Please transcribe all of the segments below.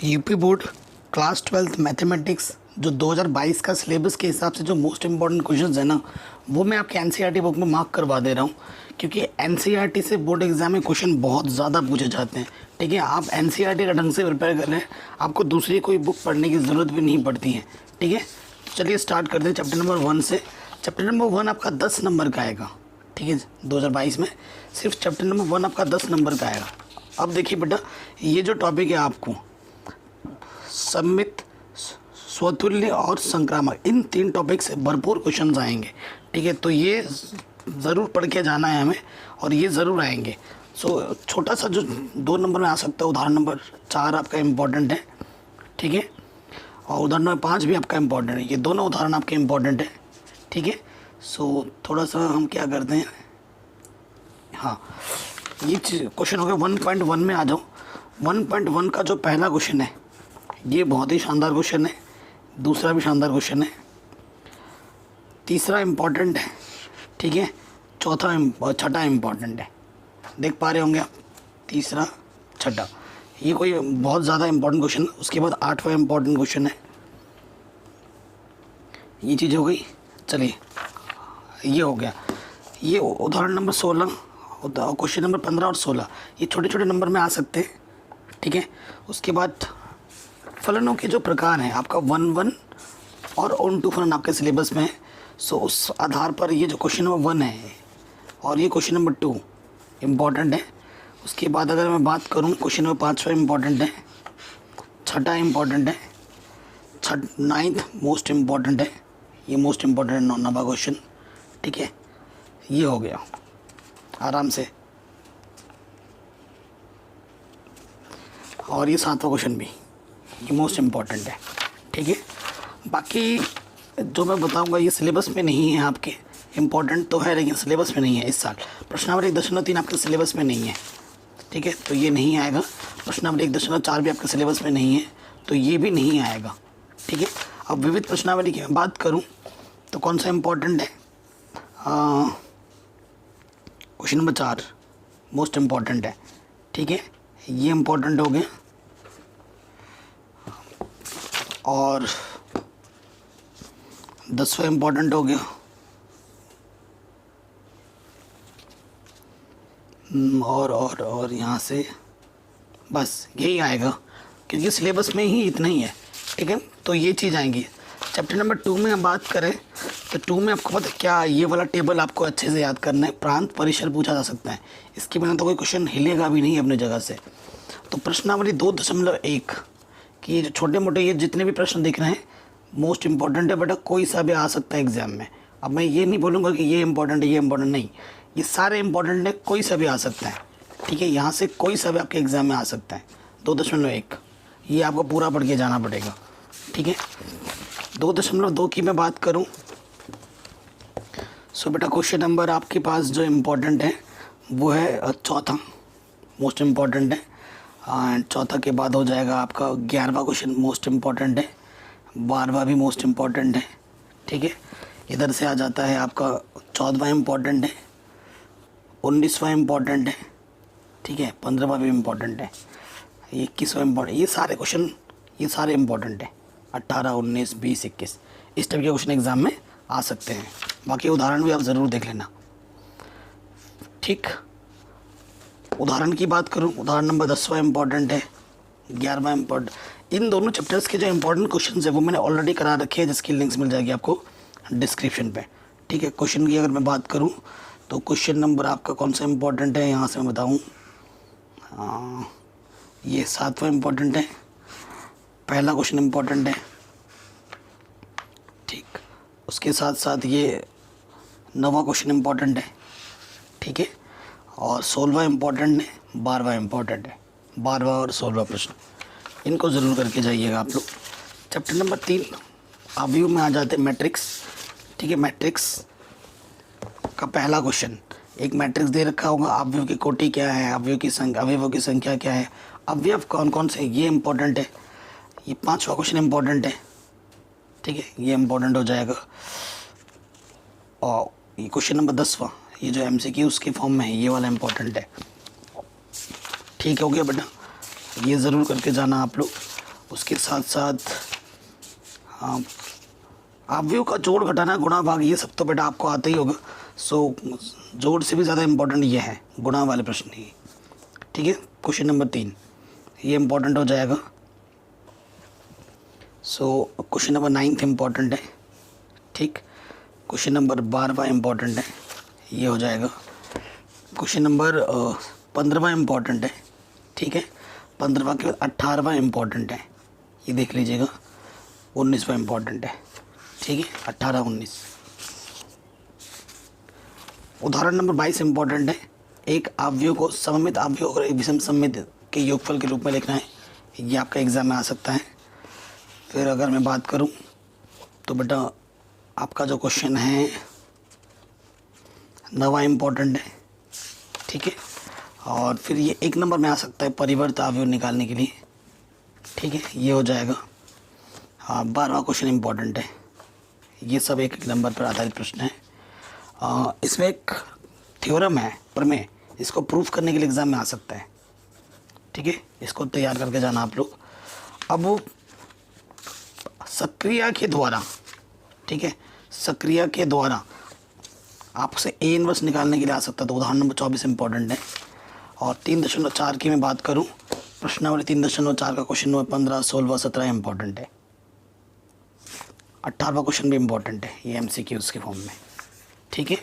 UP board class 12th mathematics जो 2022 का syllabus के हिसाब से जो मोस्ट इम्पॉर्टेंट क्वेश्चंस है ना, वो मैं आपके एनसीईआरटी बुक में मार्क करवा दे रहा हूँ। क्योंकि एनसीईआरटी से बोर्ड एग्जाम में क्वेश्चन बहुत ज़्यादा पूछे जाते हैं। ठीक है, आप एनसीईआरटी का ढंग से प्रिपेयर कर रहे हैं, आपको दूसरी कोई बुक पढ़ने की ज़रूरत भी नहीं पड़ती है। ठीक है, तो चलिए स्टार्ट करते हैं चैप्टर नंबर 1 से। चैप्टर नंबर 1 आपका 10 नंबर का आएगा। ठीक है, 2022 में सिर्फ चैप्टर नंबर 1 आपका 10 नंबर का आएगा। अब देखिए बेटा, ये जो टॉपिक है आपको सममित, स्वतुल्य और संक्रामक, इन 3 टॉपिक से भरपूर क्वेश्चंस आएंगे। ठीक है, तो ये ज़रूर पढ़ के जाना है हमें और ये ज़रूर आएंगे। सो छोटा सा जो 2 नंबर में आ सकता है, उदाहरण नंबर 4 आपका इम्पॉर्टेंट है। ठीक है, और उदाहरण नंबर 5 भी आपका इम्पॉर्टेंट है। ये दोनों उदाहरण आपके इम्पॉर्टेंट है। ठीक है, सो थोड़ा सा हम क्या करते हैं, हाँ ये क्वेश्चन हो गया 1.1 में आ जाओ। 1.1 का जो पहला क्वेश्चन है ये बहुत ही शानदार क्वेश्चन है, दूसरा भी शानदार क्वेश्चन है, तीसरा इम्पॉर्टेंट है। ठीक है, चौथा और छठा इम्पॉर्टेंट है। देख पा रहे होंगे आप, तीसरा छठा, ये कोई बहुत ज़्यादा इम्पॉर्टेंट क्वेश्चन है। उसके बाद 8वां इम्पॉर्टेंट क्वेश्चन है। ये चीज़ हो गई। चलिए, ये हो गया। ये उदाहरण नंबर 16, क्वेश्चन नंबर 15 और 16 ये छोटे छोटे नंबर में आ सकते हैं। ठीक है, उसके बाद फलनों के जो प्रकार हैं आपका 1-1 और ऑन टू फलन आपके सिलेबस में है। सो उस आधार पर ये जो क्वेश्चन नंबर 1 है और ये क्वेश्चन नंबर 2 इम्पॉर्टेंट है। उसके बाद अगर मैं बात करूँ, क्वेश्चन नंबर 5वां इम्पॉर्टेंट है, छठा इम्पॉर्टेंट है, 9th मोस्ट इम्पॉर्टेंट है। ये मोस्ट इम्पॉर्टेंट 9वां क्वेश्चन। ठीक है, ये हो गया आराम से। और ये 7वां क्वेश्चन भी ये मोस्ट इम्पॉर्टेंट है। ठीक है, बाकी जो मैं बताऊंगा ये सिलेबस में नहीं है आपके, इम्पॉर्टेंट तो है लेकिन सिलेबस में नहीं है। इस साल प्रश्नावली 1.3 आपके सिलेबस में नहीं है। ठीक है, तो ये नहीं आएगा। प्रश्नावली 1.4 भी आपके सिलेबस में नहीं है, तो ये भी नहीं आएगा। ठीक है, अब विविध प्रश्नावली की बात करूँ तो कौन सा इम्पॉर्टेंट है, क्वेश्चन नंबर 4 मोस्ट इम्पॉर्टेंट है। ठीक है, ये इम्पॉर्टेंट हो गया। और 10वां इम्पॉर्टेंट हो गया। और यहाँ से बस यही आएगा, क्योंकि सिलेबस में ही इतना ही है। ठीक है, तो ये चीज़ आएंगी। चैप्टर नंबर 2 में हम बात करें तो 2 में आपको पता है क्या, ये वाला टेबल आपको अच्छे से याद करना है। प्रांत परिसर पूछा जा सकता है, इसके बिना तो कोई क्वेश्चन हिलेगा भी नहीं अपनी जगह से। तो प्रश्नावली 2.1 कि ये जो छोटे मोटे ये जितने भी प्रश्न दिख रहे हैं मोस्ट इम्पॉर्टेंट है बेटा, कोई सा भी आ सकता है एग्जाम में। अब मैं ये नहीं बोलूँगा कि ये इम्पॉर्टेंट है ये इम्पॉर्टेंट नहीं, ये सारे इम्पॉर्टेंट है, कोई सा भी आ सकता है। ठीक है, यहाँ से कोई सा भी आपके एग्ज़ाम में आ सकता है। 2.1 ये आपको पूरा पढ़ के जाना पड़ेगा। ठीक है, 2.2 की मैं बात करूँ सो बेटा क्वेश्चन नंबर आपके पास जो इम्पोर्टेंट है वो है चौथा मोस्ट इम्पॉर्टेंट है। एंड चौथा के बाद हो जाएगा आपका 11वां क्वेश्चन मोस्ट इम्पॉर्टेंट है, 12वां भी मोस्ट इम्पॉर्टेंट है। ठीक है, इधर से आ जाता है आपका 14वां इम्पॉर्टेंट है, 19वां इम्पॉर्टेंट है। ठीक है, 15वां भी इम्पॉर्टेंट है, 21वां इम्पॉर्टेंट। ये सारे क्वेश्चन ये सारे इम्पॉर्टेंट है। 18, 19, 20, 21 इस टाइप के क्वेश्चन एग्जाम में आ सकते हैं। बाकी उदाहरण भी आप ज़रूर देख लेना। ठीक, उदाहरण की बात करूं, उदाहरण नंबर 10वां इम्पॉर्टेंट है, 11वां इम्पॉर्टेंट। इन दोनों चैप्टर्स के जो इम्पोर्टेंट क्वेश्चन है वो मैंने ऑलरेडी करा रखे हैं, जिसकी लिंक्स मिल जाएगी आपको डिस्क्रिप्शन पे। ठीक है, क्वेश्चन की अगर मैं बात करूं तो क्वेश्चन नंबर आपका कौन सा इम्पॉर्टेंट है, यहाँ से मैं बताऊँ, ये 7वां इम्पॉर्टेंट है, पहला क्वेश्चन इम्पॉर्टेंट है। ठीक, उसके साथ साथ ये 9वां क्वेश्चन इम्पॉर्टेंट है। ठीक है, और 16वां इम्पॉर्टेंट है, 12वां इम्पॉर्टेंट है। 12वां और 16वां प्रश्न इनको ज़रूर करके जाइएगा आप लोग। चैप्टर नंबर 3 अवयव में आ जाते हैं मैट्रिक्स। ठीक है, मैट्रिक्स का पहला क्वेश्चन, एक मैट्रिक्स दे रखा होगा, अवयव की कोटि क्या है, अवयवों की संख्या क्या है, अवयव कौन कौन से, ये इम्पोर्टेंट है। ये 5वां क्वेश्चन इम्पोर्टेंट है। ठीक है, ये इम्पोर्टेंट हो जाएगा। और ये क्वेश्चन नंबर 10वां, ये जो MCQ उसके फॉर्म में है, ये वाला इम्पोर्टेंट है। ठीक हो गया बेटा, ये ज़रूर करके जाना आप लोग। उसके साथ साथ अवयव का जोड़ घटाना गुणा भाग, ये सब तो बेटा आपको आता ही होगा। सो जोड़ से भी ज़्यादा इम्पोर्टेंट ये है गुणा वाले प्रश्न ही। ठीक है, क्वेश्चन नंबर 3 ये इम्पोर्टेंट हो जाएगा। सो क्वेश्चन नंबर 9 इम्पोर्टेंट है। ठीक, क्वेश्चन नंबर 12 इम्पोर्टेंट है, ये हो जाएगा। क्वेश्चन नंबर 15 इम्पोर्टेंट है। ठीक है, 15 के बाद 18वां इम्पोर्टेंट है, ये देख लीजिएगा। 19वां इम्पोर्टेंट है। ठीक है, 18 19। उदाहरण नंबर 22 इम्पोर्टेंट है। एक अवयव को सममित अवयव और एक विषम सममित के योगफल के रूप में लिखना है, ये आपका एग्जाम में आ सकता है। फिर अगर मैं बात करूं तो बेटा आपका जो क्वेश्चन है 9वां इम्पोर्टेंट है। ठीक है, और फिर ये 1 नंबर में आ सकता है परिवर्त अवयव निकालने के लिए। ठीक है, ये हो जाएगा। हाँ, 12वां क्वेश्चन इम्पोर्टेंट है। ये सब 1 नंबर पर आधारित प्रश्न है। इसमें एक थ्योरम है प्रमेय, इसको प्रूफ करने के लिए एग्ज़ाम में आ सकता है। ठीक है, इसको तैयार करके जाना आप लोग। अब वो सक्रिया के द्वारा, ठीक है, सक्रिया के द्वारा आपसे ए इनवर्स निकालने के लिए आ सकता है। तो उदाहरण नंबर 24 इम्पोर्टेंट है। और 3.4 की मैं बात करूं, प्रश्नावली 3.4 का क्वेश्चन नंबर 15 16 17 इम्पोर्टेंट है। 18वां क्वेश्चन भी इम्पोर्टेंट है, ये MCQs के फॉर्म में। ठीक है,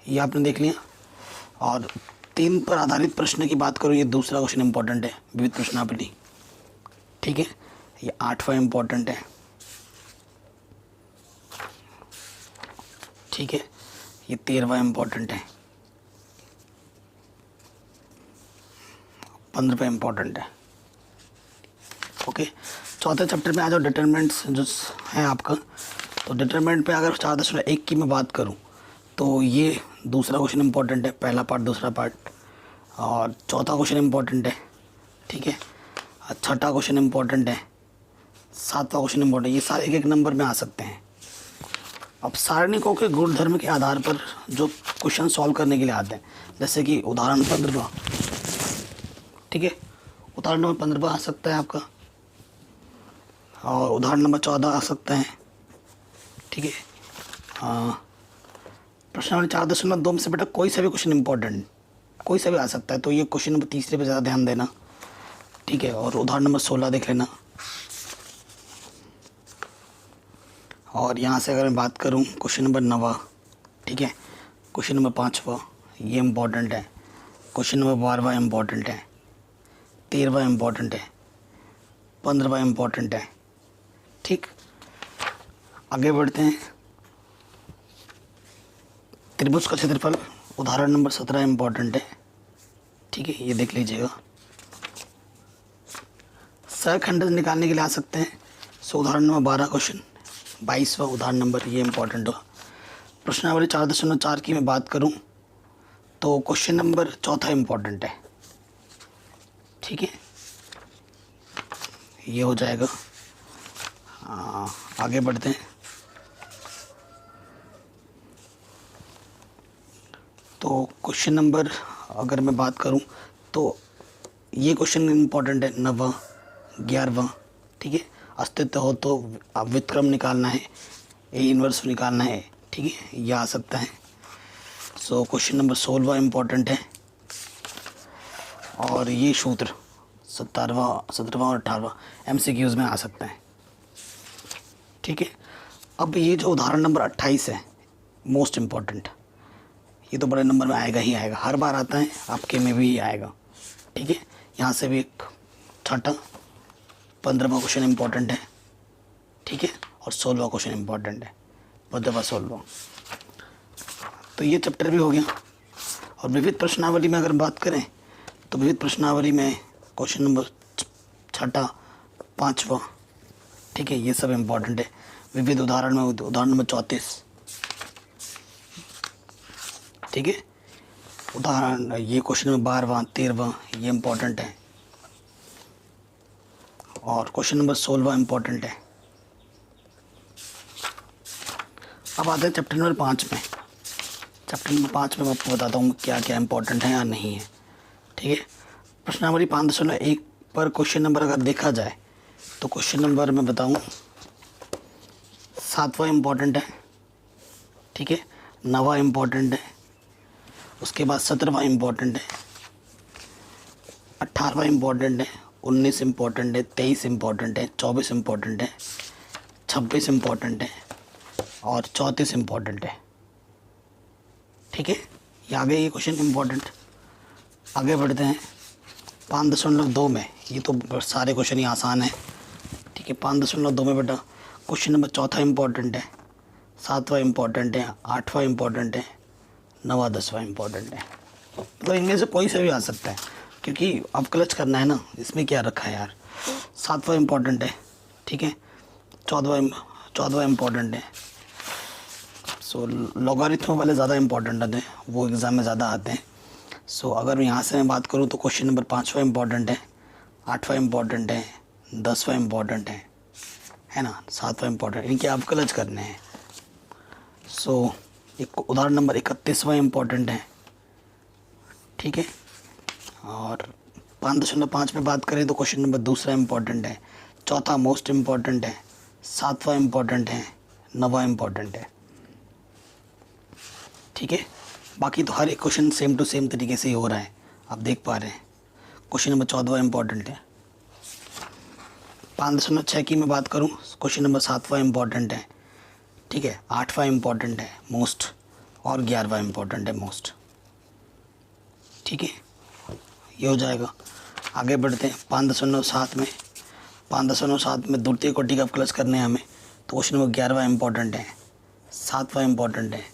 ये आपने देख लिया। और 3 पर आधारित प्रश्न की बात करूँ, ये दूसरा क्वेश्चन इम्पोर्टेंट है, विविध प्रश्नावली। ठीक है, ये 8वां इम्पोर्टेंट है। ठीक है, ये 13वां इम्पोर्टेंट है। 15वां इम्पोर्टेंट है। ओके, चौथे चैप्टर में आ जाओ, डिटरमिनेंट्स जो है आपका। तो डिटरमिनेंट पे अगर 4.1 की मैं बात करूं तो ये दूसरा क्वेश्चन इम्पोर्टेंट है, पहला पार्ट दूसरा पार्ट। और चौथा क्वेश्चन इम्पोर्टेंट है। ठीक है, छठा क्वेश्चन इम्पोर्टेंट है, 7वां क्वेश्चन इम्पोर्टेंट। ये सारे 1 नंबर में आ सकते हैं। अब सारणिकों के गुणधर्म के आधार पर जो क्वेश्चन सॉल्व करने के लिए आते हैं, जैसे कि उदाहरण 15। ठीक है, उदाहरण नंबर 15 आ सकता है आपका, और उदाहरण नंबर 14 आ सकता है। ठीक है, प्रश्नावली 4.2 में से बेटा कोई सा भी क्वेश्चन इम्पोर्टेंट, कोई सा भी आ सकता है। तो ये क्वेश्चन नंबर 3 पे ज़्यादा ध्यान देना। ठीक है, और उदाहरण नंबर 16 देख लेना। और यहाँ से अगर मैं बात करूँ क्वेश्चन नंबर 9, ठीक है, क्वेश्चन नंबर 5 ये इम्पोर्टेंट है। क्वेश्चन नंबर 12 इम्पोर्टेंट है। 13वां इम्पोर्टेंट है। 15वां इम्पोर्टेंट है। ठीक, आगे बढ़ते हैं। त्रिभुज का क्षेत्रफल, उदाहरण नंबर 17 इम्पोर्टेंट है। ठीक है, ये देख लीजिएगा। सहखंड निकालने के लिए आ सकते हैं। सो उदाहरण नंबर 12 क्वेश्चन, 22वां उदाहरण नंबर, ये इम्पोर्टेंट हो। प्रश्नावली 4.4 की मैं बात करूं तो क्वेश्चन नंबर 4 इम्पोर्टेंट है। ठीक है, ये हो जाएगा। आगे बढ़ते हैं। तो क्वेश्चन नंबर अगर मैं बात करूं तो ये क्वेश्चन इम्पोर्टेंट है, 9वां 11वां। ठीक है, अस्तित्व हो तो व्युत्क्रम निकालना है, ए इनवर्स निकालना है। ठीक है, यह आ सकता है। सो क्वेश्चन नंबर 16 इम्पोर्टेंट है। और ये सूत्र 17वां और 18वां MCQs में आ सकता है। ठीक है, अब ये जो उदाहरण नंबर 28 है, मोस्ट इम्पॉर्टेंट, ये तो बड़े नंबर में आएगा ही आएगा, हर बार आता है, आपके में भी आएगा। ठीक है, यहाँ से भी एक छठा 15वां क्वेश्चन इम्पोर्टेंट है। ठीक है, और 16वां क्वेश्चन इम्पोर्टेंट है, 15वां 16वां। तो ये चैप्टर भी हो गया। और विविध प्रश्नावली में अगर बात करें तो विविध प्रश्नावली में क्वेश्चन नंबर 6, 5वां, ठीक है, ये सब इम्पोर्टेंट है। विविध उदाहरण में उदाहरण नंबर 34, ठीक है, उदाहरण ये क्वेश्चन नंबर 12वां 13वां, ये इम्पोर्टेंट है। और क्वेश्चन नंबर 16वां इम्पोर्टेंट है। अब आते हैं चैप्टर नंबर 5 में। चैप्टर नंबर 5 में मैं आपको बताता हूँ क्या क्या इम्पोर्टेंट है या नहीं है। ठीक है, प्रश्नावली 5.1 पर क्वेश्चन नंबर अगर देखा जाए तो क्वेश्चन नंबर मैं बताऊँ, 7वां इम्पॉर्टेंट है, ठीक है, 9वां इम्पॉर्टेंट है, उसके बाद 17वां इम्पॉर्टेंट है, 18वां इम्पॉर्टेंट है, 19 इम्पॉर्टेंट है, 23 इम्पॉर्टेंट है, 24 इम्पॉर्टेंट है, 26 इम्पॉर्टेंट है और 34 इम्पॉर्टेंट है। ठीक है, ये आ गए ये क्वेश्चन इम्पॉर्टेंट। आगे बढ़ते हैं 5.2 में। ये तो सारे क्वेश्चन ही आसान है, ठीक है। 5.2 में बेटा क्वेश्चन नंबर चौथा इम्पॉर्टेंट है, 7वां इम्पॉर्टेंट है, 8वां इम्पॉर्टेंट है, 9वां 10वां इम्पॉर्टेंट है। मतलब इनमें से कोई से भी आ सकता है, क्योंकि अब क्लच करना है ना, इसमें क्या रखा है यार। 7वां इम्पॉर्टेंट है, ठीक है, 14वां इम्पॉर्टेंट है। सो लॉगरिथम वाले ज़्यादा इम्पॉर्टेंट होते हैं, वो एग्ज़ाम में ज़्यादा आते हैं। सो अगर यहाँ से मैं बात करूँ तो क्वेश्चन नंबर 5वां इम्पॉर्टेंट है, 8वां इम्पॉर्टेंट है, 10वां इम्पॉर्टेंट है ना, 7वां इम्पॉर्टेंट, इनके आप क्लच करने हैं। सो एक उदाहरण नंबर 31वां इम्पॉर्टेंट है, ठीक है। और 5.5 में बात करें तो क्वेश्चन नंबर दूसरा इम्पॉर्टेंट है, चौथा मोस्ट इम्पॉर्टेंट है, 7वां इम्पॉर्टेंट है, 9वां इम्पॉर्टेंट है, ठीक है। बाकी तो हर एक क्वेश्चन सेम टू सेम तरीके से ही हो रहा है, आप देख पा रहे हैं। क्वेश्चन नंबर 14वां इम्पॉर्टेंट है। 5.6 की मैं बात करूं, क्वेश्चन नंबर 7वां इम्पॉर्टेंट है, ठीक है, 8वां इम्पॉर्टेंट है मोस्ट और 11वां इम्पॉर्टेंट है मोस्ट, ठीक है, ये हो जाएगा। आगे बढ़ते हैं 5.7 में। 5.7 में द्वितीय कोटि का क्लच करने हैं हमें, तो क्वेश्चन नंबर 11वां इम्पॉर्टेंट है, 7वां इम्पॉर्टेंट है,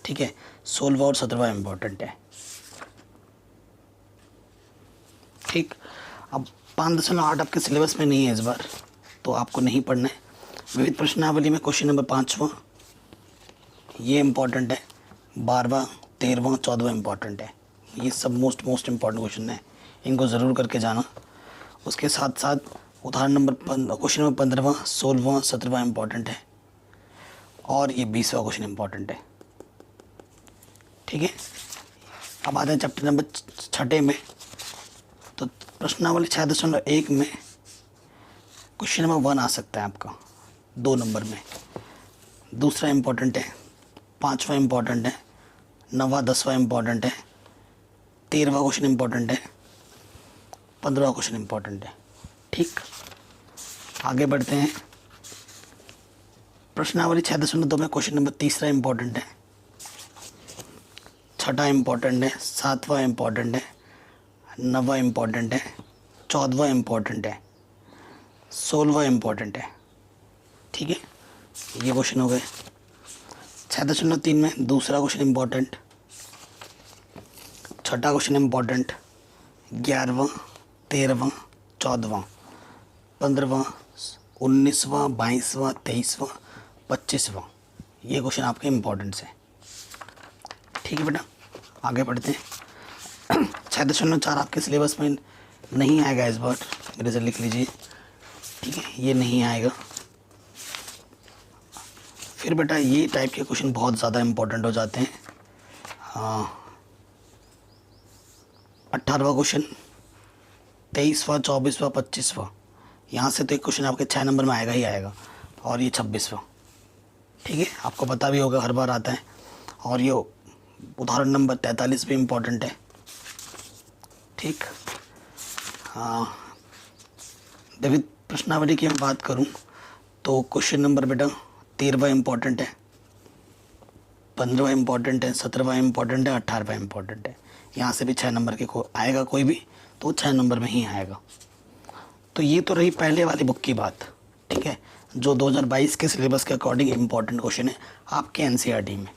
ठीक है, 16वां और 17वां इम्पॉर्टेंट है, ठीक। अब 5.8 आपके सिलेबस में नहीं है इस बार, तो आपको नहीं पढ़ना है। विविध प्रश्नावली में क्वेश्चन नंबर 5वां ये इम्पॉर्टेंट है, 12वां 13वां 14वां इम्पॉर्टेंट है। ये सब मोस्ट इम्पॉर्टेंट क्वेश्चन है, इनको ज़रूर करके जाना। उसके साथ साथ उदाहरण नंबर क्वेश्चन नंबर 15वां 16वां 17वां इम्पॉर्टेंट है और ये 20वां क्वेश्चन इम्पॉर्टेंट है, ठीक है। अब आते हैं चैप्टर नंबर 6 में। तो प्रश्नावली 6.1 में क्वेश्चन नंबर 1 आ सकता है आपका 2 नंबर में। दूसरा इम्पॉर्टेंट है, 5वां इम्पॉर्टेंट है, 9वां 10वां इम्पॉर्टेंट है, 13वां क्वेश्चन इम्पॉर्टेंट है, 15वां क्वेश्चन इम्पॉर्टेंट है, ठीक। आगे बढ़ते हैं प्रश्नावली 6.2 में क्वेश्चन नंबर तीसरा इम्पॉर्टेंट है, 6वां इम्पॉर्टेंट है, 7वां इम्पॉर्टेंट है, 9वां इम्पॉर्टेंट है, 14वां इम्पॉर्टेंट है, 16वां इम्पॉर्टेंट है, ठीक है। ये क्वेश्चन हो गए। 6.3 में दूसरा क्वेश्चन इम्पॉर्टेंट, छठा क्वेश्चन इम्पॉर्टेंट, 11वां 13वां 14वां 15वां 19वां 22वां 23वां 25वां, ये क्वेश्चन आपके इम्पॉर्टेंट्स हैं, ठीक है बेटा। आगे बढ़ते हैं 6.4 आपके सिलेबस में नहीं आएगा इस बार, मेरे से लिख लीजिए, ठीक है, ये नहीं आएगा। फिर बेटा ये टाइप के क्वेश्चन बहुत ज़्यादा इम्पोर्टेंट हो जाते हैं। 18वां क्वेश्चन, 23वां 24वां 25वां, यहाँ से तो एक क्वेश्चन आपके 6 नंबर में आएगा ही आएगा, और ये 26वां, ठीक है, आपको पता भी होगा हर बार आता है। और ये उदाहरण नंबर 43 भी इम्पोर्टेंट है, ठीक। हाँ, विविध प्रश्नावली की मैं बात करूं तो क्वेश्चन नंबर बेटा 13वां इम्पॉर्टेंट है, 15वां इम्पॉर्टेंट है, 17वां इम्पॉर्टेंट है, 18वां इम्पॉर्टेंट है। यहाँ से भी 6 नंबर के आएगा कोई भी, तो 6 नंबर में ही आएगा। तो ये तो रही पहले वाली बुक की बात, ठीक है, जो 2022 के सिलेबस के अकॉर्डिंग इम्पॉर्टेंट क्वेश्चन है आपके एनसीईआरटी में,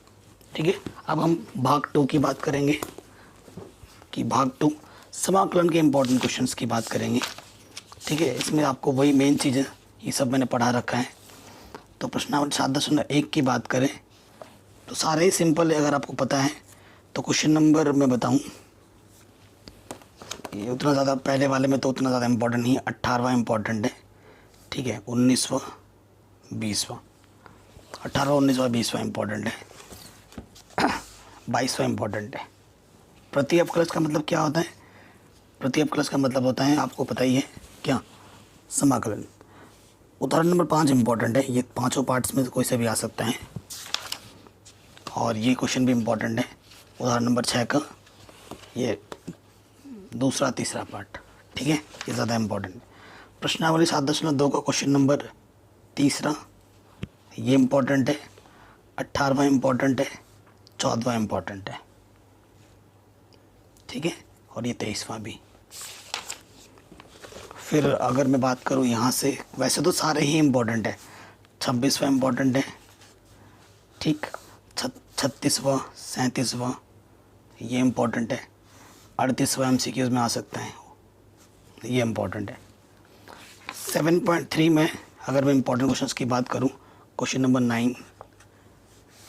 ठीक है। अब हम भाग 2 की बात करेंगे, कि भाग 2 समाकलन के इम्पोर्टेंट क्वेश्चंस की बात करेंगे, ठीक है। इसमें आपको वही मेन चीज़ें ये सब मैंने पढ़ा रखा है। तो प्रश्नावली 7.1 की बात करें तो सारे ही सिंपल है, अगर आपको पता है तो। क्वेश्चन नंबर मैं बताऊं, ये उतना ज़्यादा पहले वाले में तो उतना ज़्यादा इम्पोर्टेंट नहीं है। 18वां इम्पोर्टेंट है, ठीक है, 19वां 20वां, 18वां 19वां 20वां इम्पोर्टेंट है, 22वां इम्पोर्टेंट है। प्रति अपकलज का मतलब क्या होता है? प्रति अपकलज का मतलब होता है, आपको पता ही है क्या, समाकलन। उदाहरण नंबर 5 इम्पॉर्टेंट है, ये पांचों पार्ट्स में से कोई से भी आ सकते हैं और ये क्वेश्चन भी इम्पॉर्टेंट है। उदाहरण नंबर 6 का ये दूसरा तीसरा पार्ट, ठीक है, ये ज़्यादा इम्पॉर्टेंट है। प्रश्नावली 7.2 का क्वेश्चन नंबर तीसरा ये इम्पॉर्टेंट है, 18वां इम्पॉर्टेंट है, 14वां इम्पॉर्टेंट है, ठीक है, और ये 23वां भी। फिर अगर मैं बात करूँ यहाँ से, वैसे तो सारे ही इम्पोर्टेंट है। 26वां इम्पोर्टेंट है, ठीक, 36वां, 37वां ये इम्पोर्टेंट है, 38वां MCQs में आ सकता है, ये इम्पोर्टेंट है। 7.3 में अगर मैं इम्पोर्टेंट क्वेश्चंस की बात करूँ, क्वेश्चन नंबर 9,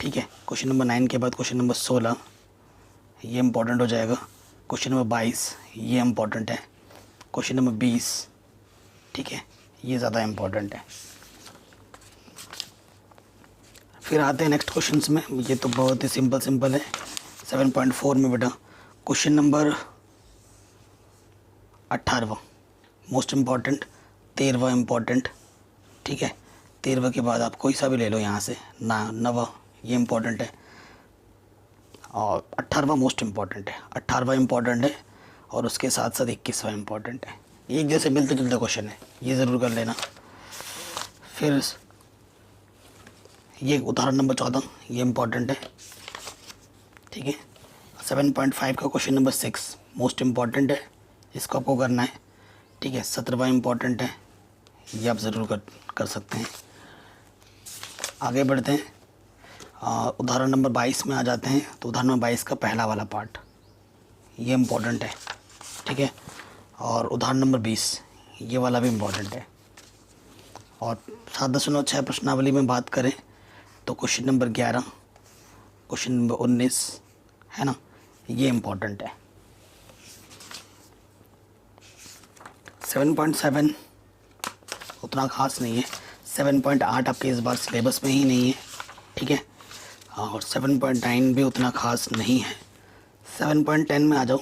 ठीक है, क्वेश्चन नंबर 9 के बाद क्वेश्चन नंबर 16 ये इम्पोर्टेंट हो जाएगा। क्वेश्चन नंबर 22 ये इम्पोर्टेंट है। क्वेश्चन नंबर 20, ठीक है, ये ज़्यादा इम्पोर्टेंट है। फिर आते हैं नेक्स्ट क्वेश्चंस में, ये तो बहुत ही सिंपल है। 7.4 में बेटा क्वेश्चन नंबर 18वां मोस्ट इम्पॉर्टेंट, 13वां इम्पॉर्टेंट, ठीक है, 13वां के बाद आप कोई सा भी ले लो यहाँ से, 9वां ये इम्पॉर्टेंट है, और 18वां मोस्ट इम्पॉर्टेंट है, 18वां इम्पॉर्टेंट है, और उसके साथ साथ 21वां इम्पॉर्टेंट है। एक जैसे मिलते जुलते क्वेश्चन है, ये ज़रूर कर लेना। फिर ये उदाहरण नंबर 14 ये इम्पॉर्टेंट है, ठीक है। 7.5 का क्वेश्चन नंबर 6 मोस्ट इम्पॉर्टेंट है, इसको आपको करना है, ठीक है। 17वां इम्पॉर्टेंट है, ये आप ज़रूर कर सकते हैं। आगे बढ़ते हैं, उदाहरण नंबर 22 में आ जाते हैं। तो उदाहरण नंबर 22 का पहला वाला पार्ट ये इम्पॉर्टेंट है, ठीक है, और उदाहरण नंबर 20 ये वाला भी इम्पॉर्टेंट है। और 7.6 प्रश्नावली में बात करें तो क्वेश्चन नंबर 11, क्वेश्चन नंबर 19 है ना, ये इम्पॉर्टेंट है। 7.7 उतना ख़ास नहीं है, 7.8 आपके इस बार सिलेबस में ही नहीं है, ठीक है, और 7.9 भी उतना ख़ास नहीं है। 7.10 में आ जाओ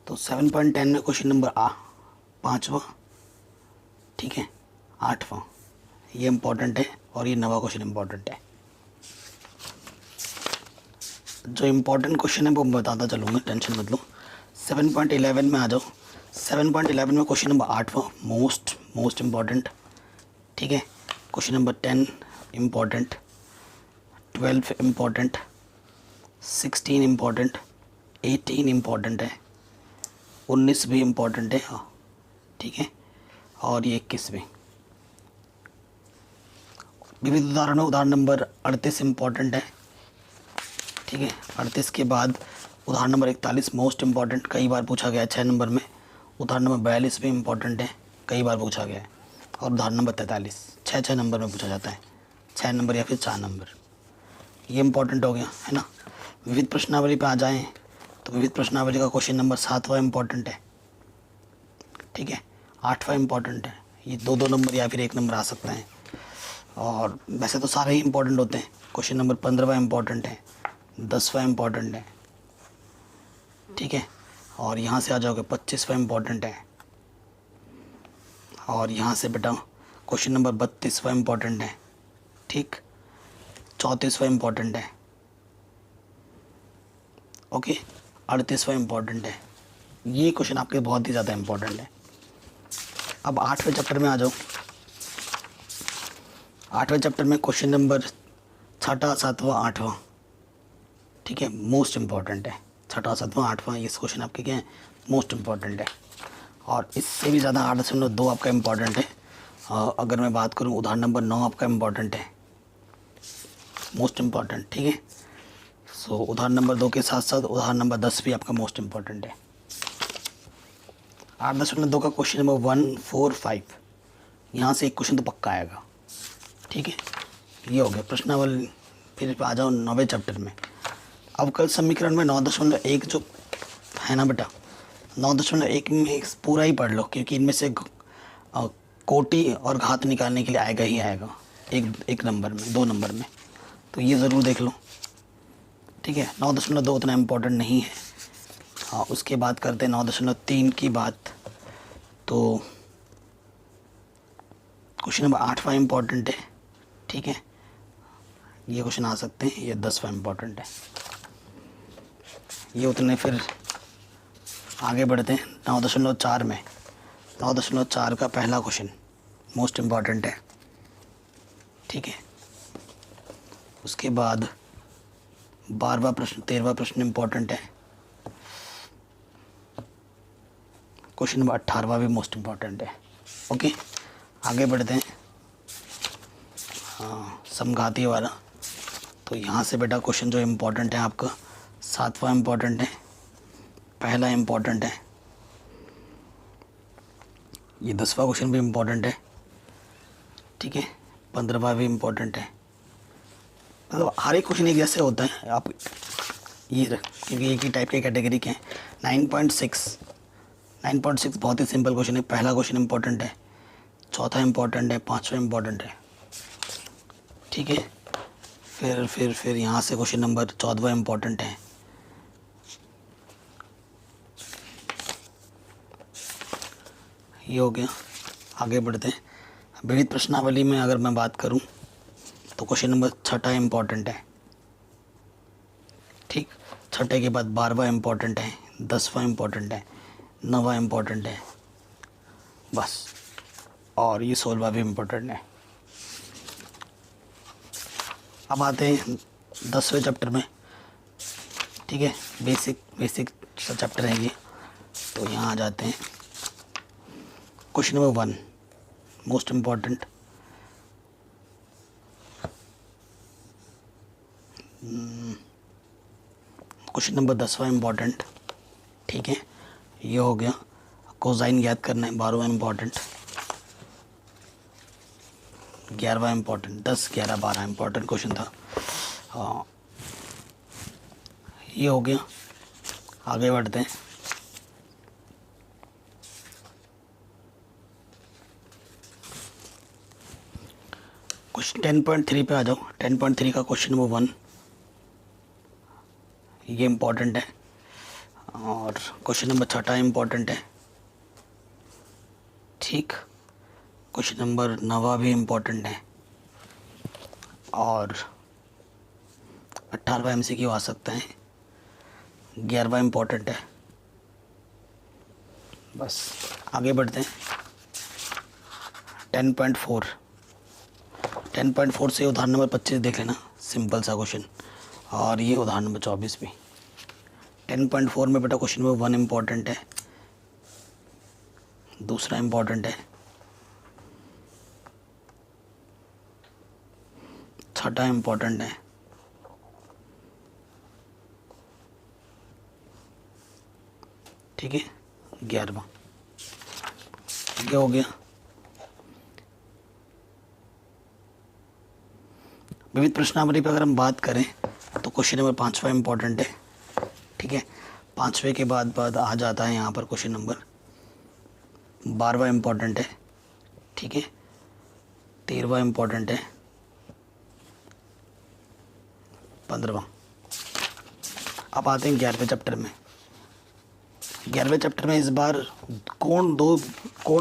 तो 7.10 में क्वेश्चन नंबर 5वां, ठीक है, 8वां ये इम्पोर्टेंट है, और ये 9वां क्वेश्चन इम्पोर्टेंट है। जो इम्पोर्टेंट क्वेश्चन है वो मैं बताता चलूँगा, टेंशन मत लो। 7.11 में आ जाओ। 7.11 में क्वेश्चन नंबर 8वां मोस्ट इम्पॉर्टेंट, ठीक है, question number 10 important, 12 important, 16 important, 18 important है, 19 भी इम्पॉर्टेंट है, ठीक है, और ये 21 भी। विविध उदाहरण में उदाहरण नंबर 38 इम्पॉर्टेंट है, ठीक है। 38 के बाद उदाहरण नंबर 41 मोस्ट इम्पॉर्टेंट, कई बार पूछा गया है 6 नंबर में। उदाहरण नंबर 42 भी इम्पॉर्टेंट है, कई बार पूछा गया है। और उदाहरण नंबर 43 6 नंबर में पूछा जाता है, 6 नंबर या फिर 4 नंबर, ये इम्पॉर्टेंट हो गया है ना। विविध प्रश्नावली पे आ जाएं तो विविध प्रश्नावली का क्वेश्चन नंबर 7वां इम्पॉर्टेंट है, ठीक है, 8वां इम्पॉर्टेंट है, ये 2 नंबर या फिर 1 नंबर आ सकता है। और वैसे तो सारे ही इम्पॉर्टेंट होते हैं। क्वेश्चन नंबर 15वां इम्पॉर्टेंट है, 10वां इम्पॉर्टेंट है, ठीक है, और यहाँ से आ जाओगे 25वां इम्पॉर्टेंट है, और यहाँ से बेटा क्वेश्चन नंबर 32वां इम्पॉर्टेंट है, ठीक, 34वां इम्पॉर्टेंट है, ओके, 38वां इम्पॉर्टेंट है। ये क्वेश्चन आपके बहुत ही ज़्यादा इम्पॉर्टेंट है। अब 8वें चैप्टर में आ जाओ। 8वें चैप्टर में क्वेश्चन नंबर 6, 7वां, 8वां, ठीक है, मोस्ट इम्पॉर्टेंट है। 6, 7वां, 8वां ये क्वेश्चन आपके क्या है, मोस्ट इम्पॉर्टेंट है। और इससे भी ज़्यादा 8.2 आपका इम्पॉर्टेंट है। अगर मैं बात करूँ उदाहरण नंबर 9 आपका इम्पॉर्टेंट है, मोस्ट इम्पॉर्टेंट, ठीक है। सो उदाहरण नंबर 2 के साथ साथ उदाहरण नंबर 10 भी आपका मोस्ट इम्पॉर्टेंट है। 8.2 का क्वेश्चन नंबर 1, 4, 5 यहाँ से एक क्वेश्चन तो पक्का आएगा, ठीक है, ये हो गया प्रश्नावली। फिर आ जाओ 9वें चैप्टर में। अवकल समीकरण में 9.1 जो है ना बेटा, 9.1 में पूरा ही पढ़ लो, क्योंकि इनमें से कोटि और घात निकालने के लिए आएगा ही आएगा, एक नंबर में, 2 नंबर में, तो ये ज़रूर देख लो, ठीक है। 9.2 उतना इम्पोर्टेंट नहीं है। हाँ, उसके बाद करते हैं 9.3 की बात। तो क्वेश्चन नंबर 8वां इम्पॉर्टेंट है, ठीक है, ये क्वेश्चन आ सकते हैं। ये 10वां इम्पॉर्टेंट है। ये उतने, फिर आगे बढ़ते हैं 9.4 में। 9.4 का पहला क्वेश्चन मोस्ट इम्पॉर्टेंट है, ठीक है। उसके बाद 12वां प्रश्न, 13वां प्रश्न इम्पॉर्टेंट है। क्वेश्चन नंबर 18वां भी मोस्ट इम्पॉर्टेंट है। ओके, आगे बढ़ते हैं। हाँ, समघाती वाला, तो यहाँ से बेटा क्वेश्चन जो इम्पोर्टेंट है आपका 7वां इम्पोर्टेंट है, पहला इम्पोर्टेंट है, ये 10वां क्वेश्चन भी इम्पोर्टेंट है, ठीक है, 15वां भी इम्पोर्टेंट है। मतलब हर एक क्वेश्चन एक जैसे होता है आप ये क्योंकि एक ही टाइप के कैटेगरी के हैं। 9.6 बहुत ही सिंपल क्वेश्चन है। पहला क्वेश्चन इम्पोर्टेंट है, चौथा इम्पोर्टेंट है, पाँचवा इम्पोर्टेंट है, ठीक है। फिर यहाँ से क्वेश्चन नंबर 14वां इम्पोर्टेंट है। ये हो गया। आगे बढ़ते हैं। विविध प्रश्नावली में अगर मैं बात करूँ तो क्वेश्चन नंबर 6 इम्पोर्टेंट है, ठीक। 6 के बाद 12वां इम्पोर्टेंट है, 10वां इम्पोर्टेंट है, 9वां इम्पोर्टेंट है, बस। और ये 16वां भी इम्पोर्टेंट है। अब आते हैं 10वें चैप्टर में, ठीक है। बेसिक सा चैप्टर है ये। तो यहाँ आ जाते हैं। Question number 1 most important, question number 10वां इम्पॉर्टेंट, ठीक है। ये हो गया। कोसाइन ज्ञात करना है, 12वां इम्पॉर्टेंट, 11वां इम्पॉर्टेंट, 10, 11, 12 इम्पॉर्टेंट क्वेश्चन था। हाँ, ये हो गया। आगे बढ़ते हैं। क्वेश्चन 10.3 पे आ जाओ। 10.3 का क्वेश्चन नंबर 1 ये इम्पोर्टेंट है। और क्वेश्चन नंबर 6 इम्पोर्टेंट है, ठीक। क्वेश्चन नंबर 9 भी इम्पोर्टेंट है। और 18वां MCQ आ सकता है। 11वां इम्पोर्टेंट है। बस, आगे बढ़ते हैं। 10.4 10.4 से उदाहरण नंबर 25 देख लेना, सिंपल सा क्वेश्चन। और ये उदाहरण नंबर 24 भी। 10.4 में बेटा क्वेश्चन नंबर 1 इम्पोर्टेंट है, दूसरा इम्पोर्टेंट है, 6 इम्पोर्टेंट है, ठीक है, 11वां। ये हो गया। विविध प्रश्नावली पर अगर हम बात करें तो क्वेश्चन नंबर 5वां इम्पोर्टेंट है, ठीक है। 5वें के बाद आ जाता है यहाँ पर क्वेश्चन नंबर 12वां इम्पोर्टेंट है, ठीक है। 13वां इम्पोर्टेंट है, 15वां। अब आते हैं 11वें चैप्टर में। 11वें चैप्टर में इस बार कोण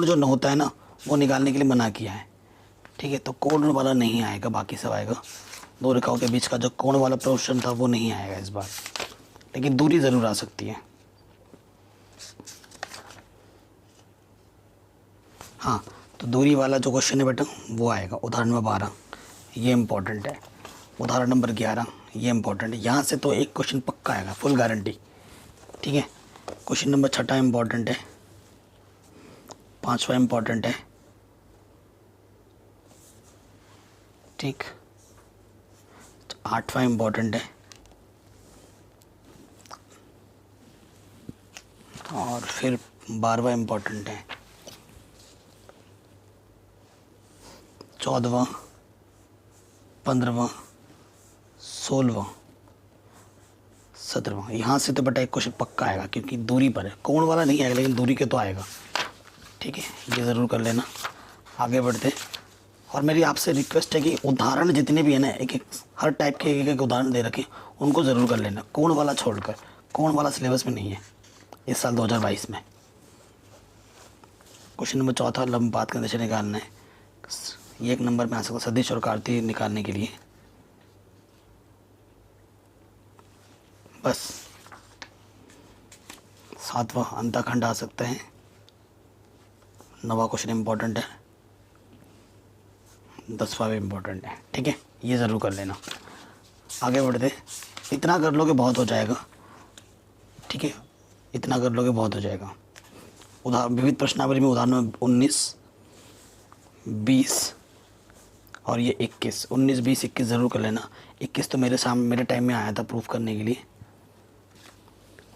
जो न होता है ना, वो निकालने के लिए मना किया है, ठीक है। तो कोण वाला नहीं आएगा, बाकी सब आएगा। दो रेखाओं के बीच का जो कोण वाला प्रश्न था वो नहीं आएगा इस बार, लेकिन दूरी ज़रूर आ सकती है। हाँ, तो दूरी वाला जो क्वेश्चन है बेटा वो आएगा। उदाहरण नंबर 12 ये इम्पोर्टेंट है। उदाहरण नंबर 11 ये इम्पोर्टेंट है। यहाँ से तो एक क्वेश्चन पक्का आएगा, फुल गारंटी, ठीक है। क्वेश्चन नंबर 6 इम्पोर्टेंट है, 5वां इम्पोर्टेंट है, ठीक। 8वां इम्पोर्टेंट है। और फिर 12वां इम्पोर्टेंट है, 14वां, 15वां, 16वां, 17वां। यहाँ से तो बेटा एक क्वेश्चन पक्का आएगा, क्योंकि दूरी पर है। कोण वाला नहीं आएगा, लेकिन दूरी के तो आएगा, ठीक है। ये ज़रूर कर लेना। आगे बढ़ते हैं। और मेरी आपसे रिक्वेस्ट है कि उदाहरण जितने भी हैं ना, एक एक हर टाइप के एक उदाहरण दे रखे, उनको ज़रूर कर लेना। कोण वाला छोड़कर, कोण वाला सिलेबस में नहीं है इस साल 2022 में। क्वेश्चन नंबर 4 लंबपात का दिशा निकालना है, ये 1 नंबर में आ सकता है सदिश और कार्तीय निकालने के लिए। बस 7वां अंतःखंड आ सकता है। 9वां क्वेश्चन इम्पोर्टेंट है, 10वां भी इम्पोर्टेंट है। ठीक है, ये ज़रूर कर लेना। आगे बढ़ते, इतना कर लोगे बहुत हो जाएगा। ठीक है, इतना कर लोगे बहुत हो जाएगा। उदाहरण विविध प्रश्नावली में उदाहरण 19, 20 और ये 21। 19, 20, 21 ज़रूर कर लेना। 21 तो मेरे टाइम में आया था प्रूफ करने के लिए।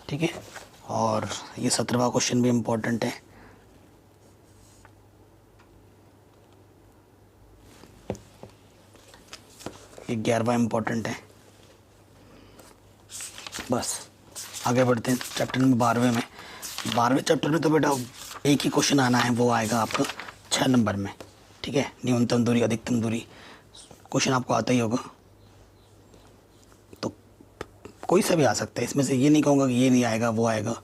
ठीक है, और ये 17वां क्वेश्चन भी इम्पोर्टेंट है। ये 11वां इम्पोर्टेंट है। बस आगे बढ़ते हैं चैप्टर में 12वें में। 12वें चैप्टर में तो बेटा एक ही क्वेश्चन आना है, वो आएगा आपका 6 नंबर में। ठीक है, न्यूनतम दूरी अधिकतम दूरी क्वेश्चन आपको आता ही होगा। तो कोई सा भी आ सकता है इसमें से, ये नहीं कहूँगा कि ये नहीं आएगा वो आएगा।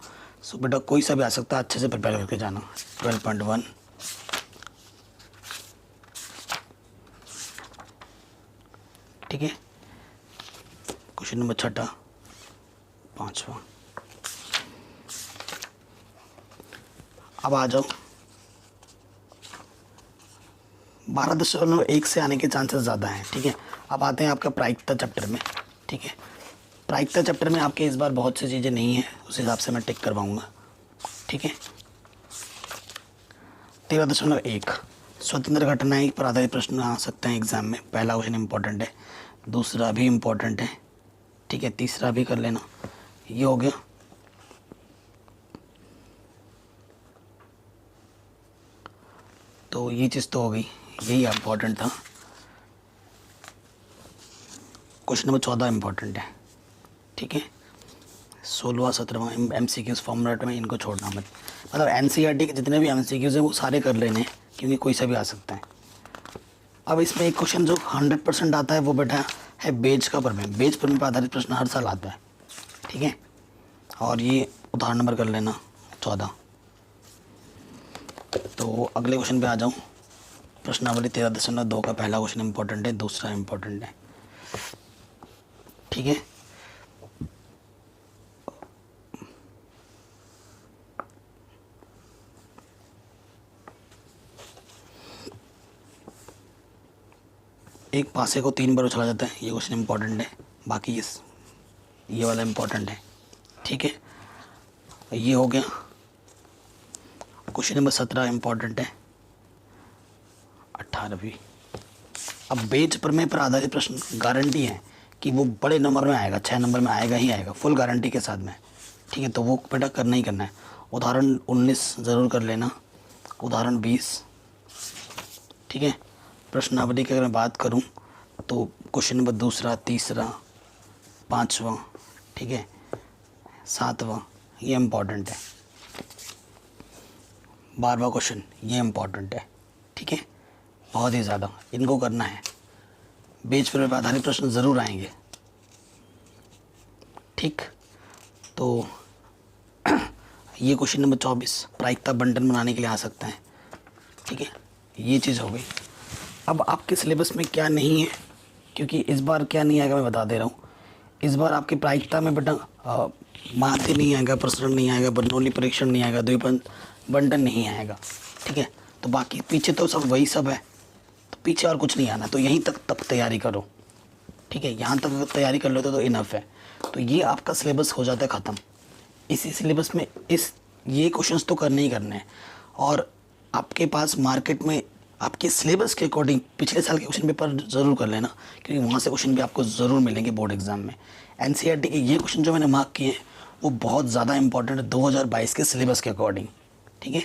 सो बेटा कोई सा भी आ सकता है, अच्छे से प्रिपेयर करके जाना। 12.1 ठीक है, क्वेश्चन नंबर 6, 5वां। अब आ जाओ 12.1 से आने के चांसेस ज़्यादा हैं। ठीक है, अब आते हैं आपका प्रायिकता चैप्टर में। ठीक है, प्रायिकता चैप्टर में आपके इस बार बहुत सी चीज़ें नहीं हैं, उस हिसाब से मैं टिक करवाऊँगा। ठीक है, 13.1 स्वतंत्र घटनाएं पर आधारित प्रश्न आ सकते हैं एग्जाम में। पहला क्वेश्चन इंपॉर्टेंट है, दूसरा भी इम्पोर्टेंट है। ठीक है, तीसरा भी कर लेना। ये हो गया। तो ये चीज़ तो हो गई, यही इम्पोर्टेंट था। क्वेश्चन नंबर 14 इम्पोर्टेंट है। ठीक है, 16वां 17वां MCQs फॉर्मेट में इनको छोड़ना मत। मतलब NCERT के जितने भी MCQs हैं वो सारे कर लेने हैं, क्योंकि कोई सा भी आ सकता है। अब इसमें एक क्वेश्चन जो 100% आता है वो बेटा है बेज का प्रमेय। बेज प्रमेय पर आधारित प्रश्न हर साल आता है। ठीक है, और ये उदाहरण नंबर कर लेना 14। तो अगले क्वेश्चन पे आ जाऊँ। प्रश्नावली 13.2 का पहला क्वेश्चन इंपॉर्टेंट है, दूसरा इंपॉर्टेंट है। ठीक है, एक पासे को 3 बार उछाला जाता है, ये क्वेश्चन इंपॉर्टेंट है। बाकी ये वाला इंपॉर्टेंट है। ठीक है, ये हो गया। क्वेश्चन नंबर 17 इम्पॉर्टेंट है, 18वीं। अब बेज प्रमेय पर आधारित प्रश्न गारंटी है कि वो बड़े नंबर में आएगा, 6 नंबर में आएगा ही आएगा, फुल गारंटी के साथ में। ठीक है, तो वो बेटा करना ही करना है। उदाहरण 19 ज़रूर कर लेना, उदाहरण 20। ठीक है, प्रश्नावली की अगर मैं बात करूं तो क्वेश्चन नंबर दूसरा, तीसरा, 5वां, ठीक है, 7वां ये इम्पॉर्टेंट है। 12वां क्वेश्चन ये इम्पॉर्टेंट है। ठीक है, बहुत ही ज़्यादा इनको करना है। बेज पर आधारित प्रश्न ज़रूर आएंगे। ठीक, तो ये क्वेश्चन नंबर 24 प्रायिकता बंटन बनाने के लिए आ सकता है। ठीक है, ये चीज़ हो गई। अब आपके सिलेबस में क्या नहीं है, क्योंकि इस बार क्या नहीं आएगा मैं बता दे रहा हूँ। इस बार आपकी प्रायिकता में बेटा माध्य नहीं आएगा, प्रसरण नहीं आएगा, बर्नौली परीक्षण नहीं आएगा, द्विपद बंटन नहीं आएगा। ठीक है, तो बाकी पीछे तो सब वही सब है, तो पीछे और कुछ नहीं आना। तो यहीं तक तैयारी करो। ठीक है, यहाँ तक तैयारी कर लो तो इनफ है। तो ये आपका सिलेबस हो जाता है ख़त्म। इसी सिलेबस में ये क्वेश्चंस तो करने ही करने हैं। और आपके पास मार्केट में आपके सिलेबस के अकॉर्डिंग पिछले साल के क्वेश्चन पेपर ज़रूर कर लेना, क्योंकि वहाँ से क्वेश्चन भी आपको ज़रूर मिलेंगे बोर्ड एग्जाम में। NCERT के ये क्वेश्चन जो मैंने मार्क किए हैं वो बहुत ज़्यादा इंपॉर्टेंट है 2022 के सिलेबस के अकॉर्डिंग। ठीक है,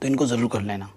तो इनको ज़रूर कर लेना।